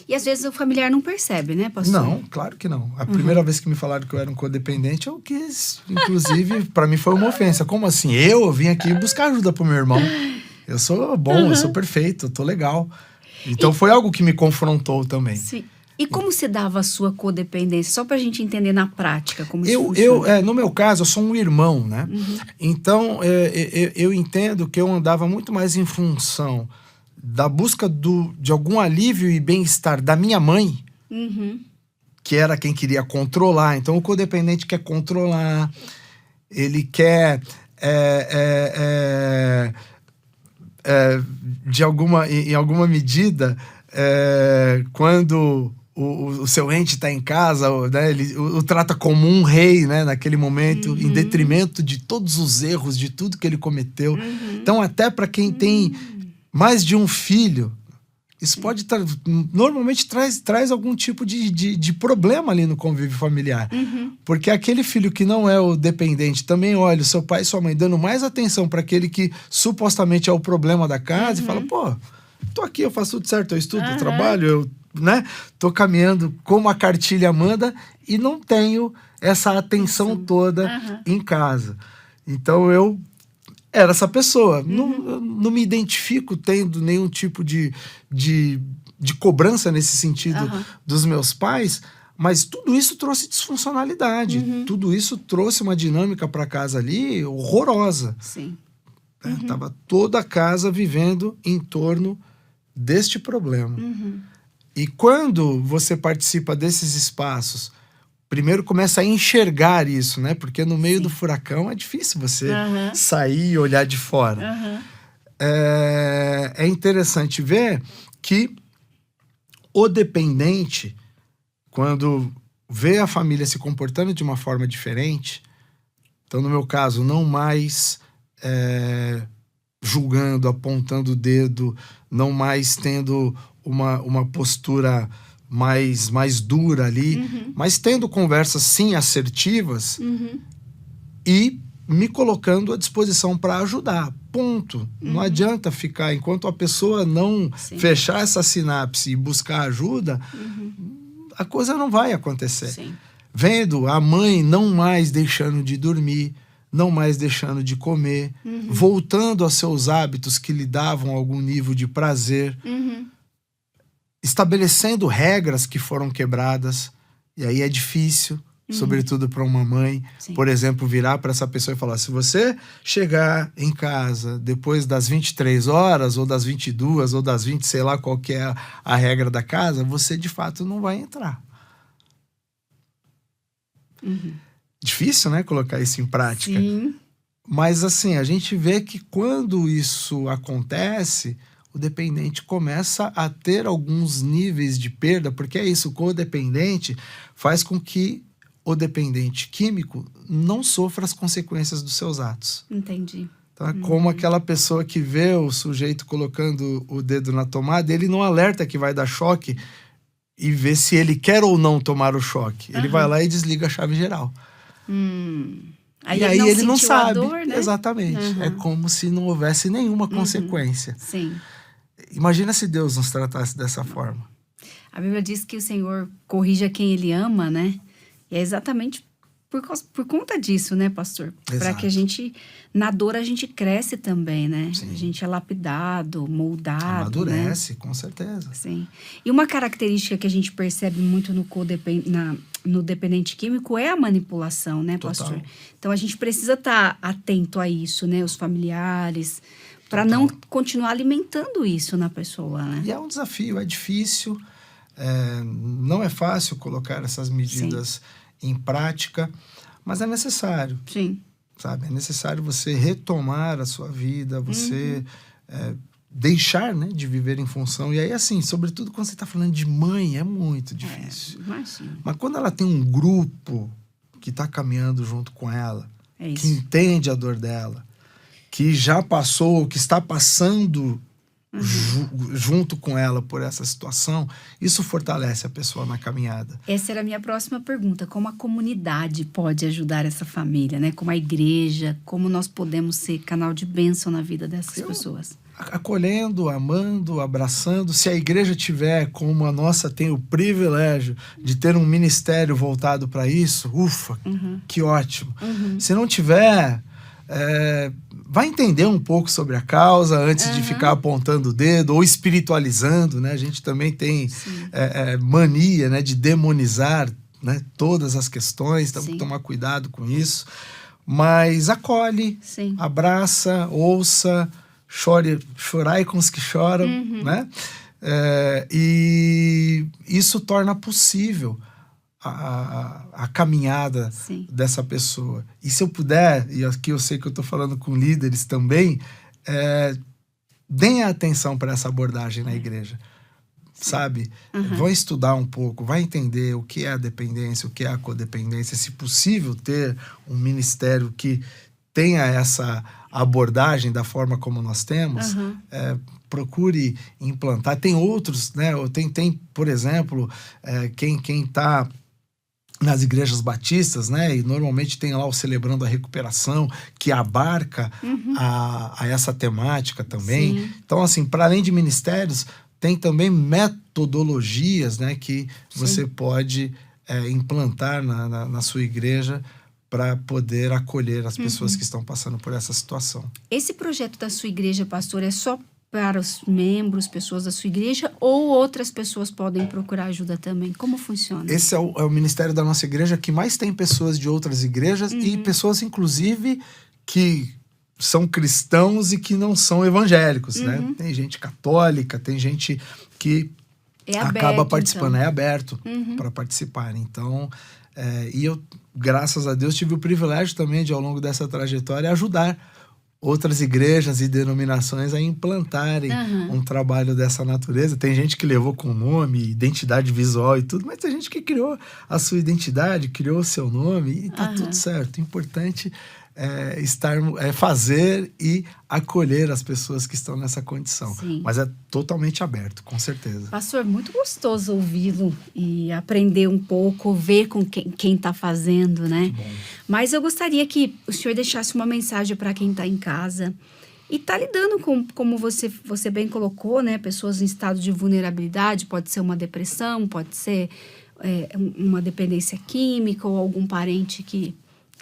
E às vezes o familiar não percebe, né, pastor? Não, claro que não. A primeira vez que me falaram que eu era um codependente, eu quis. Inclusive, para mim foi uma ofensa. Como assim? Eu vim aqui buscar ajuda pro meu irmão. Eu sou bom, eu sou perfeito, eu tô legal. Então foi algo que me confrontou também. Sim. E como se dava a sua codependência? Só pra gente entender na prática como isso Eu, funciona. no meu caso, eu sou um irmão, né? Então, eu entendo que eu andava muito mais em função da busca de algum alívio e bem-estar da minha mãe, que era quem queria controlar. Então, o codependente quer controlar, ele quer, em alguma medida, quando o seu ente está em casa, né, ele o trata como um rei, né, naquele momento, em detrimento de todos os erros, de tudo que ele cometeu. Então, até para quem tem mais de um filho, isso pode normalmente traz algum tipo de problema ali no convívio familiar. Porque aquele filho que não é o dependente também olha o seu pai e sua mãe dando mais atenção para aquele que supostamente é o problema da casa e fala, pô, tô aqui, eu faço tudo certo, eu estudo, eu trabalho, eu, né, tô caminhando como a cartilha manda e não tenho essa atenção toda em casa. Então eu era essa pessoa. Não me identifico tendo nenhum tipo de cobrança nesse sentido dos meus pais, mas tudo isso trouxe disfuncionalidade. Tudo isso trouxe uma dinâmica para casa ali horrorosa. Sim. Tava toda a casa vivendo em torno deste problema. E quando você participa desses espaços, primeiro começa a enxergar isso, né? Porque no meio do furacão é difícil você sair e olhar de fora. É interessante ver que o dependente, quando vê a família se comportando de uma forma diferente, então no meu caso, não mais julgando, apontando o dedo, não mais tendo uma postura mais dura ali, mas tendo conversas sim assertivas e me colocando à disposição para ajudar, ponto. Não adianta ficar, enquanto a pessoa não fechar essa sinapse e buscar ajuda, a coisa não vai acontecer. Sim. Vendo a mãe não mais deixando de dormir, não mais deixando de comer, voltando aos seus hábitos que lhe davam algum nível de prazer, estabelecendo regras que foram quebradas, e aí é difícil, sobretudo para uma mãe, por exemplo, virar para essa pessoa e falar, se você chegar em casa depois das 23 horas, ou das 22, ou das 20, sei lá qual que é a regra da casa, você de fato não vai entrar. Difícil, né, colocar isso em prática. Sim. Mas assim, a gente vê que quando isso acontece, o dependente começa a ter alguns níveis de perda, porque é isso, o codependente faz com que o dependente químico não sofra as consequências dos seus atos. Entendi. Então, é como aquela pessoa que vê o sujeito colocando o dedo na tomada, ele não alerta que vai dar choque e vê se ele quer ou não tomar o choque. Ele vai lá e desliga a chave geral. Aí e aí ele não sentiu a sabe. dor, né? Exatamente. É como se não houvesse nenhuma consequência. Sim. Imagina se Deus nos tratasse dessa forma. A Bíblia diz que o Senhor corrige a quem Ele ama, né? E é exatamente por conta disso, né, pastor? Para que a gente, na dor, a gente cresce também, né? Sim. A gente é lapidado, moldado, Amadurece, né? com certeza. Sim. E uma característica que a gente percebe muito no dependente químico é a manipulação, né, pastor? Total. Então, a gente precisa estar atento a isso, né? Os familiares, para não continuar alimentando isso na pessoa, né? E é um desafio, é difícil, não é fácil colocar essas medidas em prática, mas é necessário. Sim. Sabe? É necessário você retomar a sua vida, você deixar, né, de viver em função. E aí, assim, sobretudo quando você está falando de mãe, é muito difícil. Imagina. Mas quando ela tem um grupo que está caminhando junto com ela, É isso. que entende a dor dela, que já passou, que está passando junto com ela por essa situação, isso fortalece a pessoa na caminhada. Essa era a minha próxima pergunta. Como a comunidade pode ajudar essa família, né? Como a igreja, como nós podemos ser canal de bênção na vida dessas pessoas? Acolhendo, amando, abraçando. Se a igreja tiver, como a nossa tem o privilégio de ter um ministério voltado para isso, ufa, que ótimo. Se não tiver, vai entender um pouco sobre a causa antes de ficar apontando o dedo ou espiritualizando, né? A gente também tem mania, né, de demonizar, né, todas as questões, então tem que tomar cuidado com isso. Mas acolhe, abraça, ouça, chorai com os que choram, né? E isso torna possível a caminhada dessa pessoa. E se eu puder, e aqui eu sei que eu estou falando com líderes também, deem atenção para essa abordagem na igreja, sabe? Vão estudar um pouco, vai entender o que é a dependência, o que é a codependência, se possível ter um ministério que tenha essa abordagem da forma como nós temos, procure implantar. Tem outros, né? Tem por exemplo, quem está nas igrejas batistas, né? E normalmente tem lá o Celebrando a Recuperação, que abarca a essa temática também. Então, assim, para além de ministérios, tem também metodologias, né, que você pode implantar na sua igreja para poder acolher as pessoas que estão passando por essa situação. Esse projeto da sua igreja, pastor, é só para os membros, pessoas da sua igreja, ou outras pessoas podem procurar ajuda também? Como funciona? Esse é o ministério da nossa igreja que mais tem pessoas de outras igrejas e pessoas, inclusive, que são cristãos e que não são evangélicos, né? Tem gente católica, tem gente que acaba participando, então. É aberto para participar. Então, e eu, graças a Deus, tive o privilégio também de, ao longo dessa trajetória, ajudar outras igrejas e denominações a implantarem um trabalho dessa natureza. Tem gente que levou com nome, identidade visual e tudo, mas tem gente que criou a sua identidade, criou o seu nome e tá tudo certo. O importante é fazer e acolher as pessoas que estão nessa condição. Mas é totalmente aberto, com certeza. Pastor, muito gostoso ouvi-lo e aprender um pouco, ver com quem está fazendo, né? Mas eu gostaria que o senhor deixasse uma mensagem para quem está em casa e está lidando com, como você bem colocou, né? Pessoas em estado de vulnerabilidade, pode ser uma depressão, pode ser uma dependência química ou algum parente que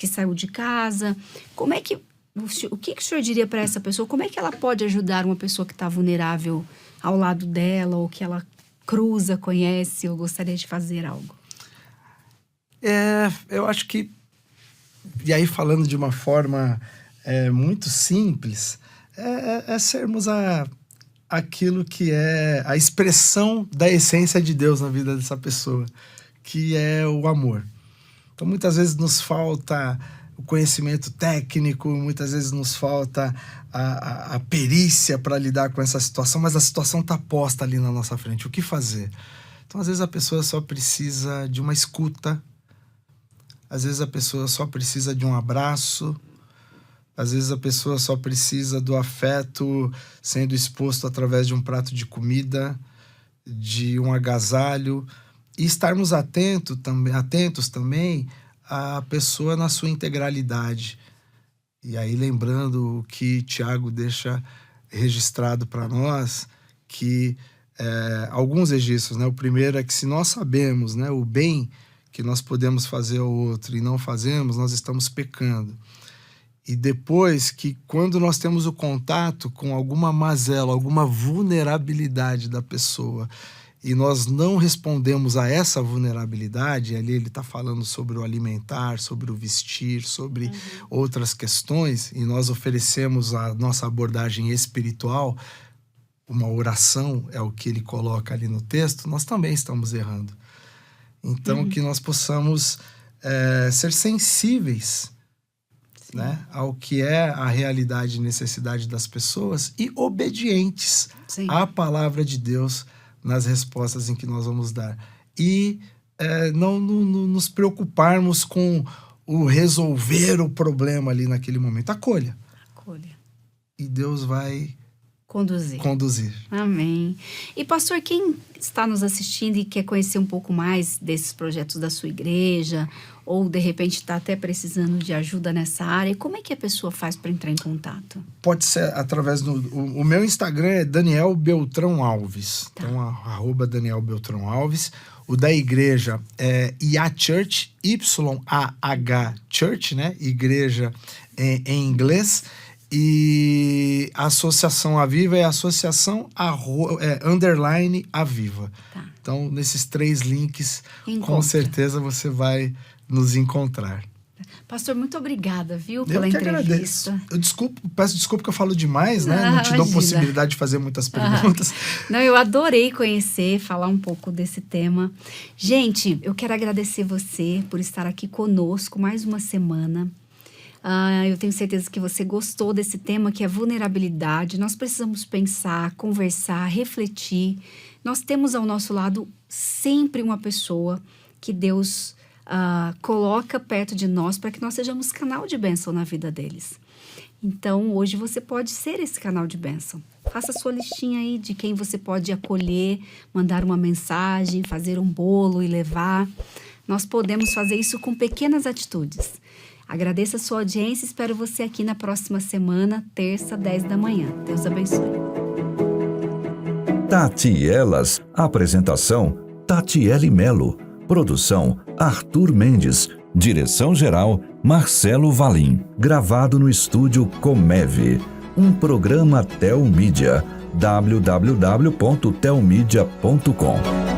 saiu de casa. Como é que o que o senhor diria para essa pessoa? Como é que ela pode ajudar uma pessoa que está vulnerável ao lado dela, ou que ela cruza, conhece, ou gostaria de fazer algo? Eu acho que, e aí falando de uma forma muito simples, sermos aquilo que é a expressão da essência de Deus na vida dessa pessoa, que é o amor. Então, muitas vezes nos falta o conhecimento técnico, muitas vezes nos falta a perícia para lidar com essa situação, mas a situação está posta ali na nossa frente. O que fazer? Então, às vezes a pessoa só precisa de uma escuta, às vezes a pessoa só precisa de um abraço, às vezes a pessoa só precisa do afeto sendo exposto através de um prato de comida, de um agasalho, e estarmos atentos também à pessoa na sua integralidade. E aí lembrando o que Tiago deixa registrado para nós, que alguns registros, né? O primeiro é que se nós sabemos, né, o bem que nós podemos fazer ao outro e não fazemos, nós estamos pecando. E depois que, quando nós temos o contato com alguma mazela, alguma vulnerabilidade da pessoa, e nós não respondemos a essa vulnerabilidade, ali ele está falando sobre o alimentar, sobre o vestir, sobre outras questões, e nós oferecemos a nossa abordagem espiritual, uma oração é o que ele coloca ali no texto, nós também estamos errando. Então, que nós possamos ser sensíveis, né, ao que é a realidade e necessidade das pessoas e obedientes à palavra de Deus nas respostas em que nós vamos dar. E não nos preocuparmos com o resolver o problema ali naquele momento. Acolha. E Deus vai conduzir. Amém. E pastor, quem está nos assistindo e quer conhecer um pouco mais desses projetos da sua igreja, ou de repente está até precisando de ajuda nessa área, como é que a pessoa faz para entrar em contato? Pode ser através o meu Instagram é Daniel Beltrão Alves. Então, @ Daniel Beltrão Alves. O da igreja é YAH Church, YAH Church, né? Igreja em inglês. E a Associação Aviva é associação underline Aviva. Tá. Então, nesses 3 links, Encontra. com certeza você vai nos encontrar. Pastor, muito obrigada, viu, Eu pela que entrevista. agradeço. Peço desculpa que eu falo demais, né? Não, Não te dou imagina. possibilidade de fazer muitas perguntas. Não, eu adorei conhecer, falar um pouco desse tema. Gente, eu quero agradecer você por estar aqui conosco mais uma semana. Eu tenho certeza que você gostou desse tema, que é vulnerabilidade. Nós precisamos pensar, conversar, refletir. Nós temos ao nosso lado sempre uma pessoa que Deus coloca perto de nós para que nós sejamos canal de bênção na vida deles. Então, hoje você pode ser esse canal de bênção. Faça a sua listinha aí de quem você pode acolher, mandar uma mensagem, fazer um bolo e levar. Nós podemos fazer isso com pequenas atitudes. Agradeço a sua audiência e espero você aqui na próxima semana, terça, 10 da manhã. Deus abençoe. Tati e Elas. Apresentação: Tatiele Melo. Produção: Arthur Mendes. Direção-geral: Marcelo Valim. Gravado no estúdio Comev. Um programa Telmídia. www.telmedia.com